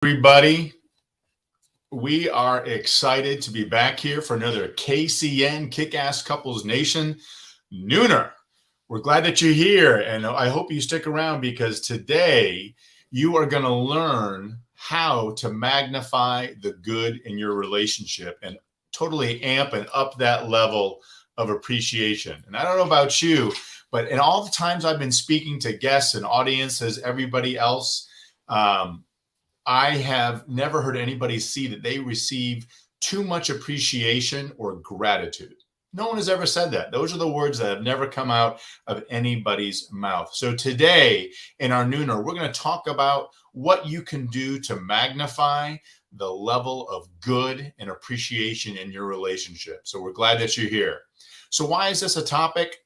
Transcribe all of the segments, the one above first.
Everybody, we are excited to be back here for another KCN Kick-Ass Couples Nation Nooner. We're glad that you're here, and I hope you stick around because today you are going to learn how to magnify the good in your relationship and totally amp and up that level of appreciation. And I don't know about you, but in all the times I've been speaking to guests and audiences, everybody else, I have never heard anybody see that they receive too much appreciation or gratitude. No one has ever said that. Those are the words that have never come out of anybody's mouth. So today in our Nooner, we're going to talk about what you can do to magnify the level of good and appreciation in your relationship. So we're glad that you're here. So why is this a topic?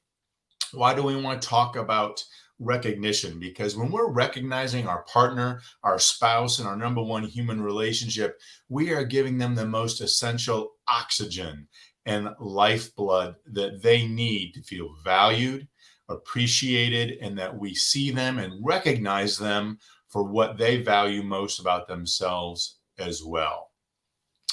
Why do we want to talk about recognition? Because when we're recognizing our partner, our spouse, and our number one human relationship, we are giving them the most essential oxygen and lifeblood that they need to feel valued, appreciated, and that we see them and recognize them for what they value most about themselves as well.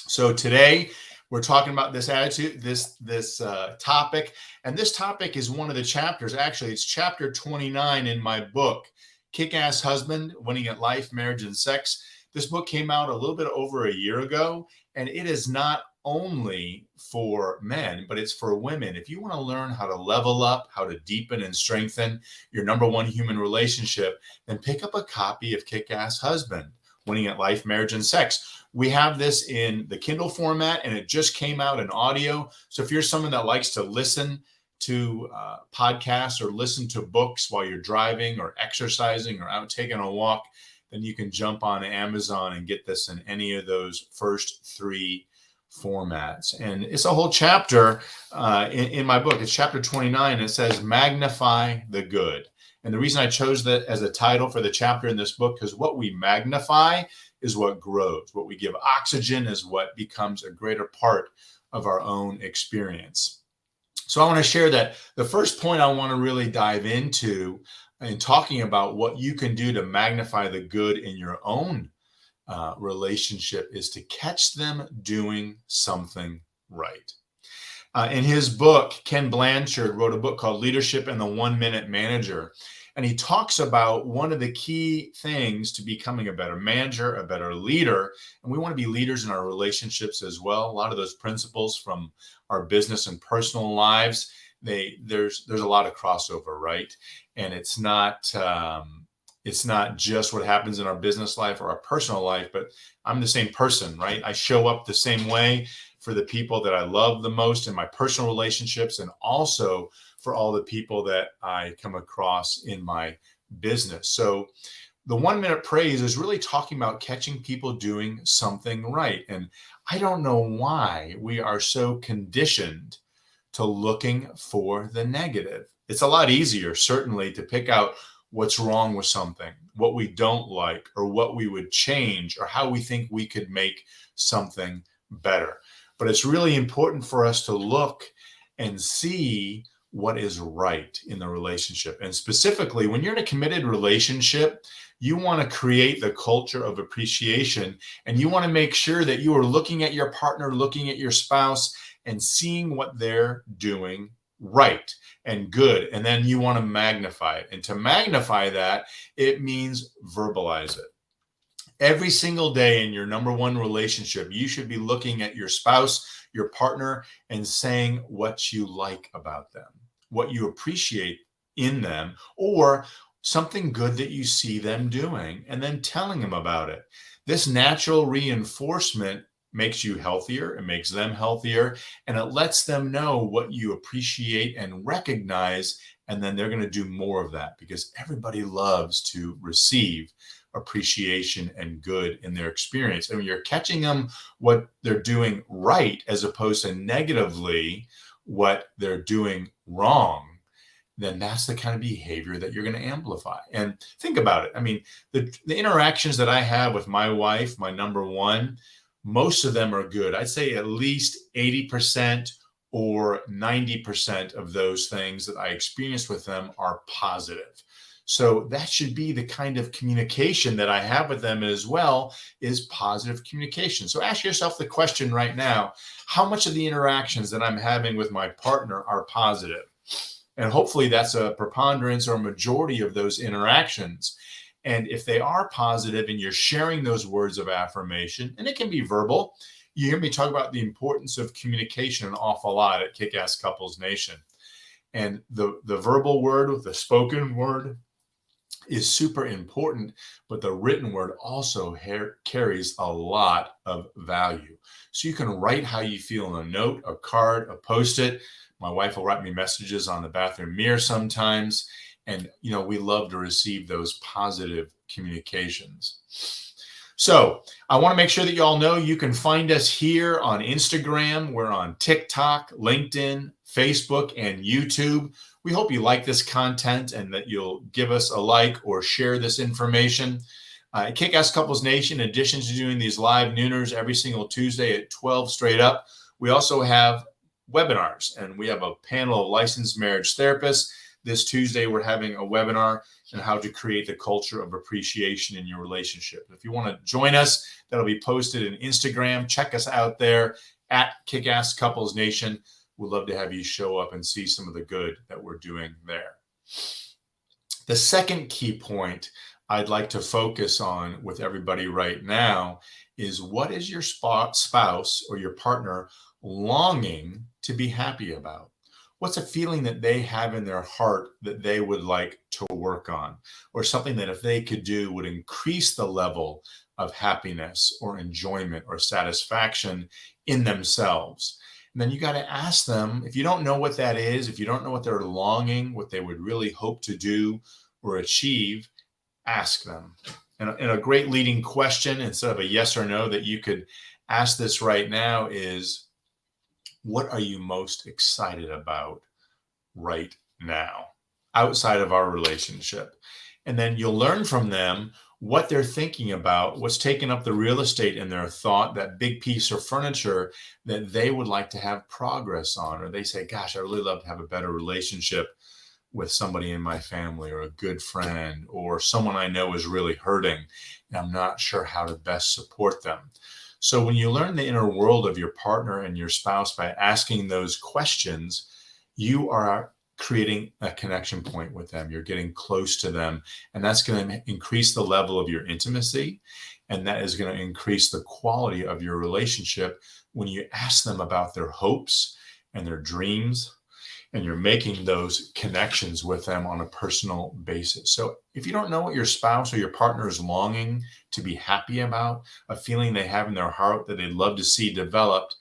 So today, we're talking about this attitude, this topic, and this topic is one of the chapters. Actually, it's chapter 29 in my book, Kick-Ass Husband: Winning at Life, Marriage, and Sex. This book came out a little bit over a year ago, and it is not only for men, but it's for women. If you want to learn how to level up, how to deepen and strengthen your number one human relationship, then pick up a copy of Kick-Ass Husband: Winning at Life, Marriage, and Sex. We have this in the Kindle format, and it just came out in audio. So if you're someone that likes to listen to podcasts or listen to books while you're driving or exercising or out taking a walk, then you can jump on Amazon and get this in any of those first three formats. And it's a whole chapter in my book. It's chapter 29. And it says, Magnify the Good. And the reason I chose that as a title for the chapter in this book, because what we magnify is what grows. What we give oxygen is what becomes a greater part of our own experience. So I want to share that the first point I want to really dive into in talking about what you can do to magnify the good in your own relationship is to catch them doing something right. In his book, Ken Blanchard wrote a book called Leadership and the 1 Minute Manager. And he talks about one of the key things to becoming a better manager, a better leader. And we want to be leaders in our relationships as well. A lot of those principles from our business and personal lives, there's a lot of crossover, right? And it's not just what happens in our business life or our personal life, but I'm the same person, right? I show up the same way for the people that I love the most in my personal relationships, and also for all the people that I come across in my business. So the 1 minute praise is really talking about catching people doing something right. And I don't know why we are so conditioned to looking for the negative. It's a lot easier, certainly, to pick out what's wrong with something, what we don't like, or what we would change, or how we think we could make something better. But it's really important for us to look and see what is right in the relationship. And specifically, when you're in a committed relationship, you want to create the culture of appreciation, and you want to make sure that you are looking at your partner, looking at your spouse, and seeing what they're doing right and good. And then you want to magnify it. And to magnify that, it means verbalize it. Every single day in your number one relationship, you should be looking at your spouse, your partner, and saying what you like about them, what you appreciate in them, or something good that you see them doing, and then telling them about it. This natural reinforcement makes you healthier, it makes them healthier, and it lets them know what you appreciate and recognize, and then they're going to do more of that, because everybody loves to receive appreciation and good in their experience. And when you're catching them what they're doing right as opposed to negatively what they're doing wrong, then that's the kind of behavior that you're going to amplify. And think about it. I mean, the interactions that I have with my wife, my number one, most of them are good. I'd say at least 80% or 90% of those things that I experience with them are positive. So that should be the kind of communication that I have with them as well, is positive communication. So ask yourself the question right now, how much of the interactions that I'm having with my partner are positive? And hopefully that's a preponderance or a majority of those interactions. And if they are positive and you're sharing those words of affirmation, and it can be verbal, you hear me talk about the importance of communication an awful lot at Kick-Ass Couples Nation. And the verbal word, the spoken word, is super important, but the written word also carries a lot of value. So you can write how you feel in a note, a card, a post-it. My wife will write me messages on the bathroom mirror sometimes. And, we love to receive those positive communications. So I want to make sure that you all know you can find us here on Instagram. We're on TikTok, LinkedIn, Facebook, and YouTube. We hope you like this content and that you'll give us a like or share this information. Kick-Ass Couples Nation, in addition to doing these live nooners every single Tuesday at 12 straight up, we also have webinars, and we have a panel of licensed marriage therapists. This Tuesday, we're having a webinar on how to create the culture of appreciation in your relationship. If you want to join us, that'll be posted in Instagram. Check us out there at Kick-Ass Couples Nation. We'd love to have you show up and see some of the good that we're doing there. The second key point I'd like to focus on with everybody right now is, what is your spouse or your partner longing to be happy about? What's a feeling that they have in their heart that they would like to work on, or something that if they could do would increase the level of happiness or enjoyment or satisfaction in themselves? And then you got to ask them, if you don't know what that is, if you don't know what they're longing, what they would really hope to do or achieve, ask them. And a great leading question, instead of a yes or no, that you could ask this right now is, what are you most excited about right now outside of our relationship? And then you'll learn from them what they're thinking about, what's taking up the real estate in their thought, that big piece of furniture that they would like to have progress on. Or they say, gosh, I really love to have a better relationship with somebody in my family, or a good friend, or someone I know is really hurting, and I'm not sure how to best support them. So when you learn the inner world of your partner and your spouse by asking those questions, you are creating a connection point with them. You're getting close to them, and that's going to increase the level of your intimacy, and that is going to increase the quality of your relationship when you ask them about their hopes and their dreams, and you're making those connections with them on a personal basis. So if you don't know what your spouse or your partner is longing to be happy about, a feeling they have in their heart that they'd love to see developed,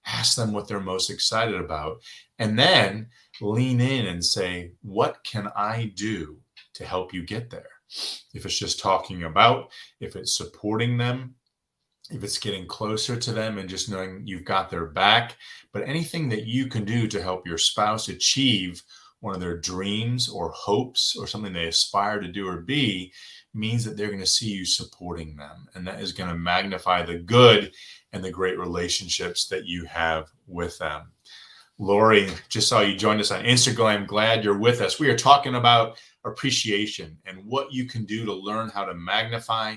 ask them what they're most excited about, and then lean in and say, what can I do to help you get there? If it's just talking about, if it's supporting them, if it's getting closer to them and just knowing you've got their back, but anything that you can do to help your spouse achieve one of their dreams or hopes or something they aspire to do or be, means that they're going to see you supporting them. And that is going to magnify the good and the great relationships that you have with them. Lori, just saw you joined us on Instagram. I'm glad you're with us. We are talking about appreciation and what you can do to learn how to magnify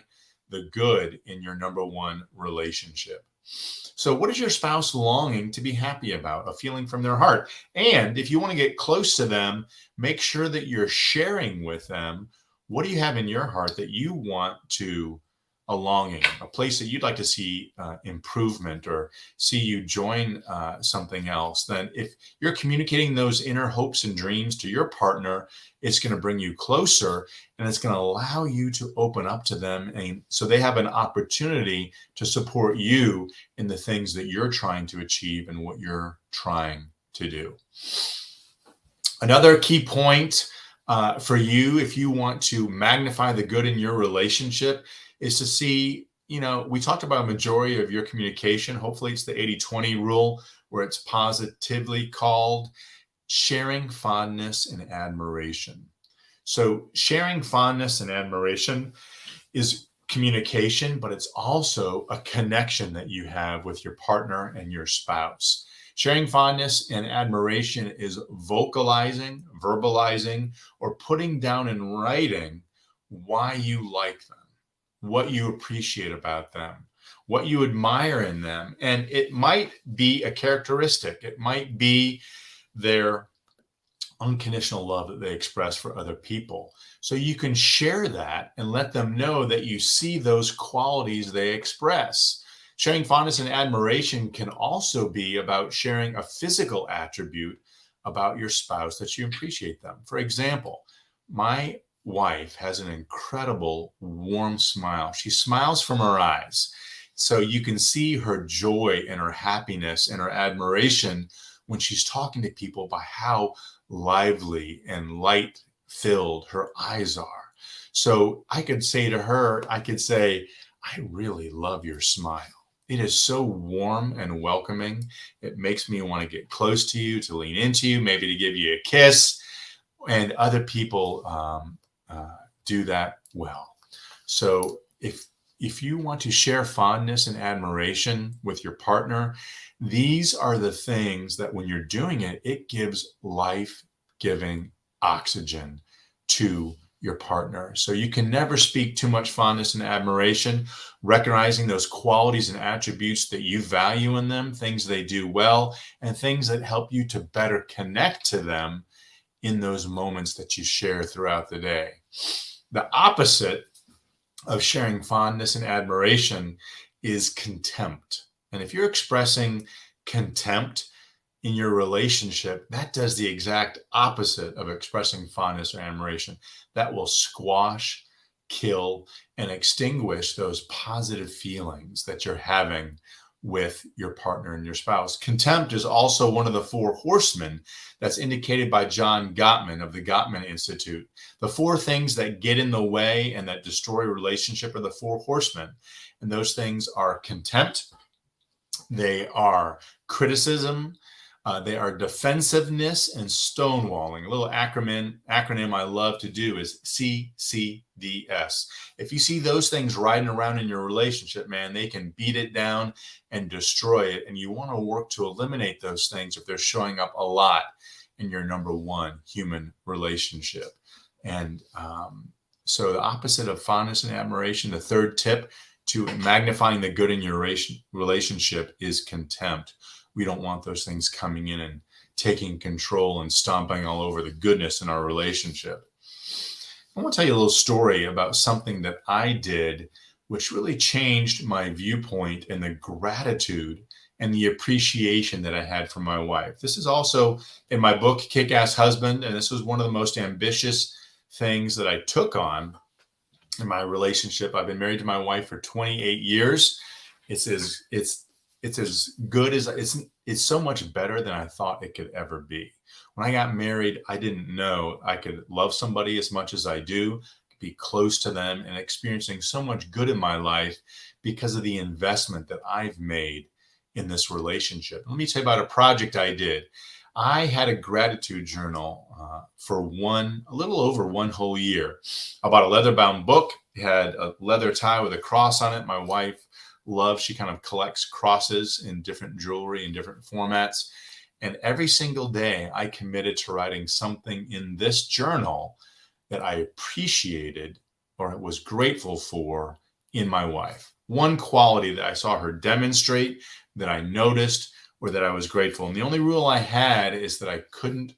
the good in your number one relationship. So what is your spouse longing to be happy about? A feeling from their heart. And if you want to get close to them, make sure that you're sharing with them, what do you have in your heart that you want to, a longing, a place that you'd like to see improvement, or see you join something else? Then if you're communicating those inner hopes and dreams to your partner, it's going to bring you closer, and it's going to allow you to open up to them, and so they have an opportunity to support you in the things that you're trying to achieve and what you're trying to do. Another key point for you, if you want to magnify the good in your relationship, is to see, we talked about a majority of your communication. Hopefully it's the 80-20 rule, where it's positively called sharing fondness and admiration. So sharing fondness and admiration is communication, but it's also a connection that you have with your partner and your spouse. Sharing fondness and admiration is vocalizing, verbalizing, or putting down in writing why you like them, what you appreciate about them, what you admire in them. And it might be a characteristic, it might be their unconditional love that they express for other people. So you can share that and let them know that you see those qualities they express. Sharing fondness and admiration can also be about sharing a physical attribute about your spouse that you appreciate them. For example, my wife has an incredible warm smile. She smiles from her eyes. So you can see her joy and her happiness and her admiration when she's talking to people by how lively and light filled her eyes are. So I could say to her, I really love your smile. It is so warm and welcoming. It makes me want to get close to you, to lean into you, maybe to give you a kiss. And other people do that well. So if you want to share fondness and admiration with your partner, these are the things that when you're doing it, it gives life-giving oxygen to your partner. So you can never speak too much fondness and admiration, recognizing those qualities and attributes that you value in them, things they do well, and things that help you to better connect to them in those moments that you share throughout the day. The opposite of sharing fondness and admiration is contempt. And if you're expressing contempt in your relationship, that does the exact opposite of expressing fondness or admiration. That will squash, kill, and extinguish those positive feelings that you're having with your partner and your spouse. Contempt is also one of the four horsemen that's indicated by John Gottman of the Gottman Institute. The four things that get in the way and that destroy a relationship are the four horsemen. And those things are contempt, they are criticism, they are defensiveness, and stonewalling. A little acronym I love to do is CCDS. If you see those things riding around in your relationship, man, they can beat it down and destroy it. And you want to work to eliminate those things if they're showing up a lot in your number one human relationship. And so the opposite of fondness and admiration, the third tip to magnifying the good in your relationship is contempt. We don't want those things coming in and taking control and stomping all over the goodness in our relationship. I want to tell you a little story about something that I did, which really changed my viewpoint and the gratitude and the appreciation that I had for my wife. This is also in my book, Kick-Ass Husband, and this was one of the most ambitious things that I took on in my relationship. I've been married to my wife for 28 years. It's as good as it's so much better than I thought it could ever be. When I got married, I didn't know I could love somebody as much as I do, be close to them, and experiencing so much good in my life because of the investment that I've made in this relationship. Let me tell you about a project I did. I had a gratitude journal for a little over one whole year. I bought a leather-bound book. It had a leather tie with a cross on it. My wife loves, she kind of collects crosses in different jewelry in different formats. And every single day I committed to writing something in this journal that I appreciated or was grateful for in my wife. One quality that I saw her demonstrate, that I noticed, or that I was grateful. And the only rule I had is that I could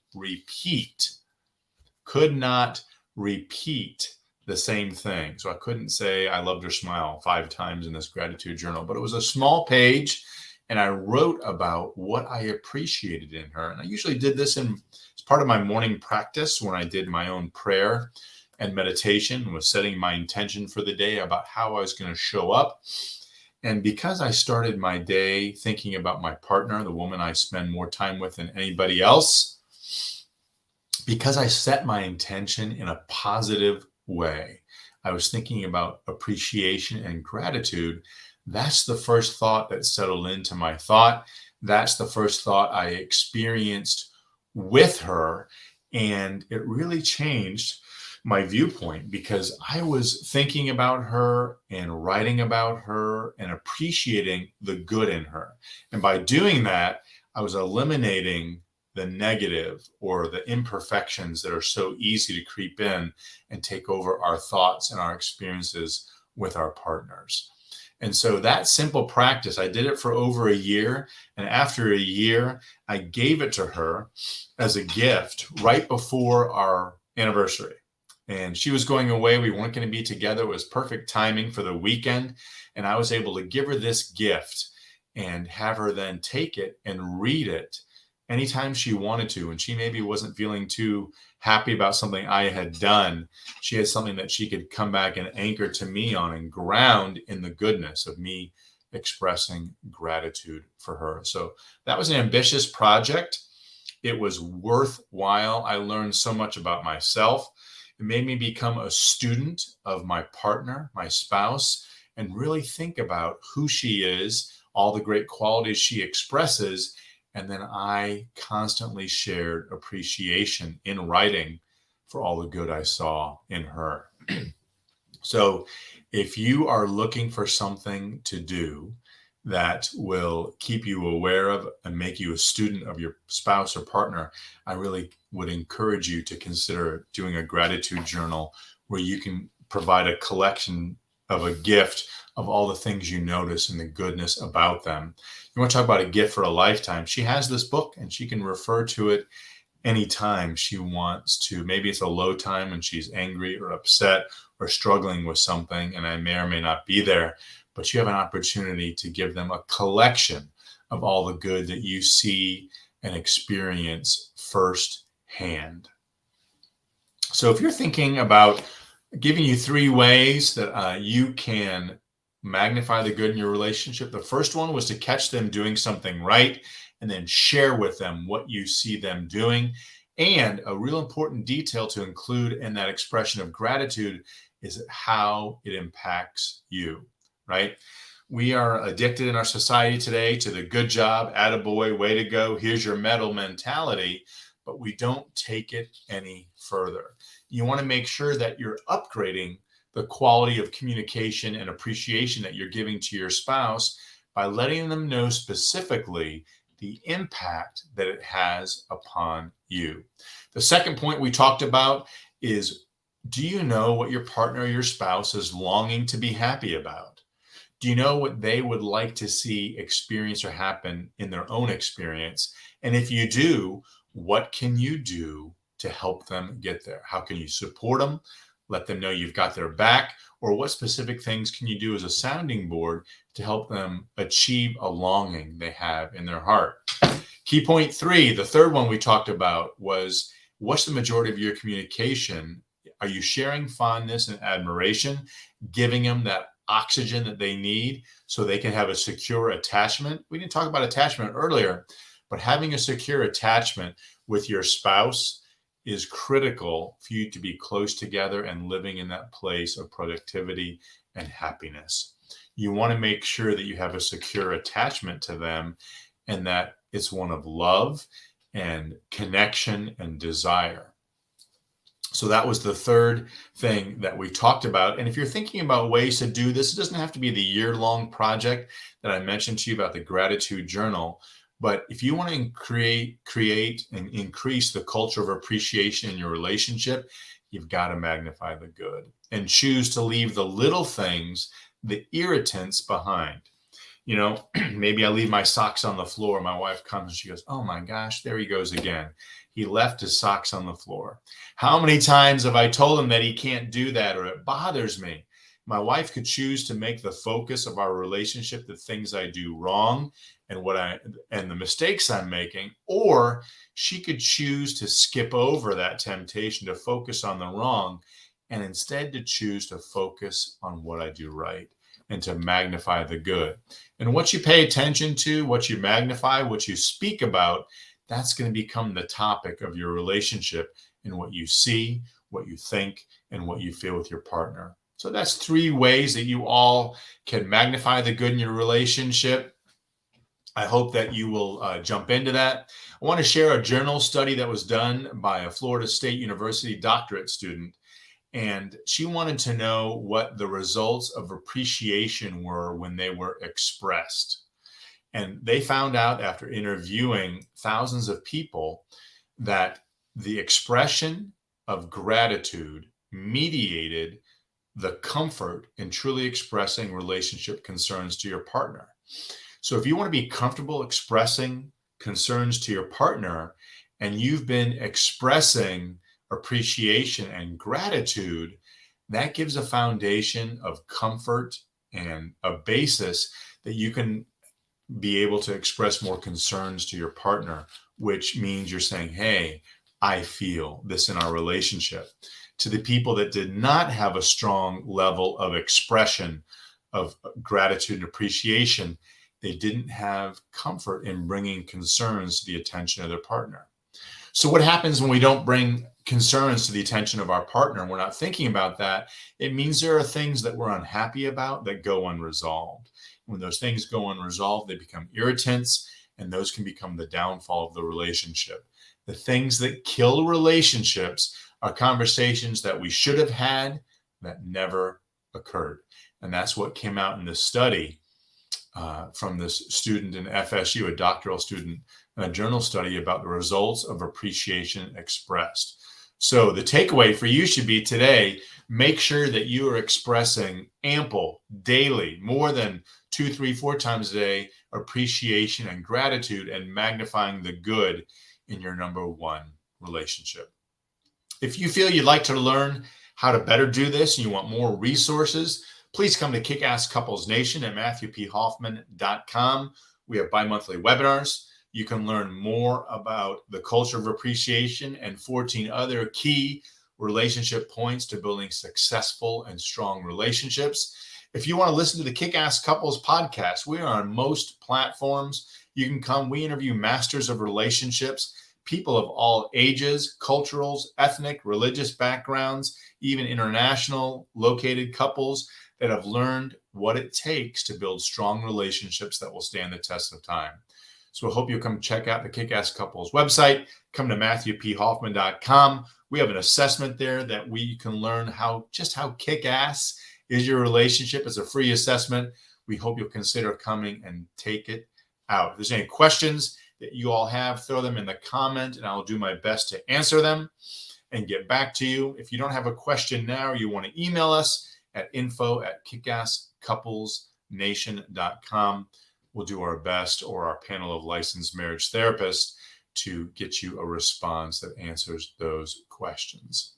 not repeat the same thing. So I couldn't say I loved her smile 5 times in this gratitude journal, but it was a small page and I wrote about what I appreciated in her. And I usually did this as part of my morning practice when I did my own prayer and meditation, was setting my intention for the day about how I was going to show up. And because I started my day thinking about my partner, the woman I spend more time with than anybody else, because I set my intention in a positive way, I was thinking about appreciation and gratitude. That's the first thought that settled into my thought. That's the first thought I experienced with her. And it really changed my viewpoint because I was thinking about her and writing about her and appreciating the good in her. And by doing that, I was eliminating the negative or the imperfections that are so easy to creep in and take over our thoughts and our experiences with our partners. And so that simple practice, I did it for over a year. And after a year, I gave it to her as a gift right before our anniversary. And she was going away. We weren't going to be together. It was perfect timing for the weekend. And I was able to give her this gift and have her then take it and read it anytime she wanted to. And she maybe wasn't feeling too happy about something I had done. She had something that she could come back and anchor to me on and ground in the goodness of me expressing gratitude for her. So that was an ambitious project. It was worthwhile. I learned so much about myself. It made me become a student of my partner, my spouse, and really think about who she is, all the great qualities she expresses. And then I constantly shared appreciation in writing for all the good I saw in her. So if you are looking for something to do that will keep you aware of and make you a student of your spouse or partner, I really would encourage you to consider doing a gratitude journal where you can provide a collection of a gift of all the things you notice and the goodness about them. You want to talk about a gift for a lifetime? She has this book and she can refer to it anytime she wants to. Maybe it's a low time and she's angry or upset or struggling with something, and I may or may not be there, but you have an opportunity to give them a collection of all the good that you see and experience firsthand. So if you're thinking about giving you 3 ways that you can magnify the good in your relationship, the first one was to catch them doing something right and then share with them what you see them doing. And a real important detail to include in that expression of gratitude is how it impacts you, right? We are addicted in our society today to the good job, attaboy, way to go, here's your medal mentality, but we don't take it any further. You want to make sure that you're upgrading the quality of communication and appreciation that you're giving to your spouse by letting them know specifically the impact that it has upon you. The second point we talked about is, do you know what your partner or your spouse is longing to be happy about? Do you know what they would like to see experience or happen in their own experience? And if you do, what can you do to help them get there? How can you support them? Let them know you've got their back, or what specific things can you do as a sounding board to help them achieve a longing they have in their heart? Key point 3, the third one we talked about, was what's the majority of your communication? Are you sharing fondness and admiration, giving them that oxygen that they need so they can have a secure attachment? We didn't talk about attachment earlier, but having a secure attachment with your spouse is critical for you to be close together and living in that place of productivity and happiness. You want to make sure that you have a secure attachment to them and that it's one of love and connection and desire. So that was the third thing that we talked about. And if you're thinking about ways to do this, it doesn't have to be the year-long project that I mentioned to you about the gratitude journal. But if you want to create and increase the culture of appreciation in your relationship, you've got to magnify the good and choose to leave the little things, the irritants behind. You know, maybe I leave my socks on the floor. My wife comes and she goes, "Oh my gosh, there he goes again. He left his socks on the floor." How many times have I told him that he can't do that, or it bothers me? My wife could choose to make the focus of our relationship the things I do wrong and the mistakes I'm making, or she could choose to skip over that temptation to focus on the wrong and instead to choose to focus on what I do right and to magnify the good. And what you pay attention to, what you magnify, what you speak about, that's going to become the topic of your relationship and what you see, what you think, and what you feel with your partner. So that's 3 ways that you all can magnify the good in your relationship. I hope that you will jump into that. I want to share a journal study that was done by a Florida State University doctorate student. And she wanted to know what the results of appreciation were when they were expressed. And they found out after interviewing thousands of people that the expression of gratitude mediated the comfort in truly expressing relationship concerns to your partner. So if you want to be comfortable expressing concerns to your partner and you've been expressing appreciation and gratitude, that gives a foundation of comfort and a basis that you can be able to express more concerns to your partner, which means you're saying, hey, I feel this in our relationship. To the people that did not have a strong level of expression of gratitude and appreciation, they didn't have comfort in bringing concerns to the attention of their partner. So what happens when we don't bring concerns to the attention of our partner and we're not thinking about that? It means there are things that we're unhappy about that go unresolved. When those things go unresolved, they become irritants, and those can become the downfall of the relationship. The things that kill relationships are conversations that we should have had that never occurred. And that's what came out in this study from this student in FSU, a doctoral student, in a journal study about the results of appreciation expressed. So the takeaway for you should be today, make sure that you are expressing ample, daily, more than 2, 3, 4 times a day, appreciation and gratitude, and magnifying the good in your number one relationship. If you feel you'd like to learn how to better do this and you want more resources, please come to Kick-Ass Couples Nation at MatthewPHoffman.com. We have bi-monthly webinars. You can learn more about the culture of appreciation and 14 other key relationship points to building successful and strong relationships. If you want to listen to the Kick-Ass Couples podcast, we are on most platforms. You can come. We interview masters of relationships, people of all ages, culturals, ethnic, religious backgrounds, even international located couples that have learned what it takes to build strong relationships that will stand the test of time. So I hope you'll come check out the Kick-Ass Couples website. Come to MatthewPHoffman.com. We have an assessment there that we can learn how kick-ass is your relationship. It's a free assessment. We hope you'll consider coming and take it out. If there's any questions that you all have, throw them in the comment and I'll do my best to answer them and get back to you. If you don't have a question now, or you want to email us at info@kickasscouplesnation.com. We'll do our best, or our panel of licensed marriage therapists, to get you a response that answers those questions.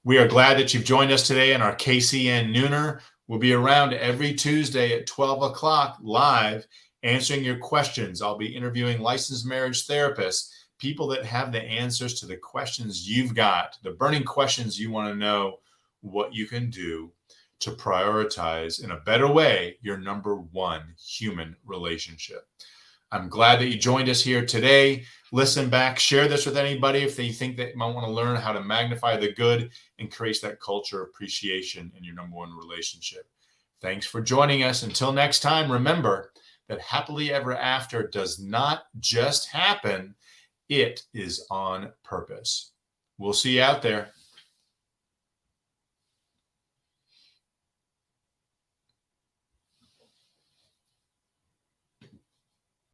We are glad that you've joined us today in our KCN Nooner. We'll be around every Tuesday at 12 o'clock live answering your questions. I'll be interviewing licensed marriage therapists, people that have the answers to the questions you've got, the burning questions you want to know what you can do to prioritize in a better way your number one human relationship. I'm glad that you joined us here today. Listen back, share this with anybody if they think they might want to learn how to magnify the good and create that culture of appreciation in your number one relationship. Thanks for joining us. Until next time, remember that happily ever after does not just happen, it is on purpose. We'll see you out there.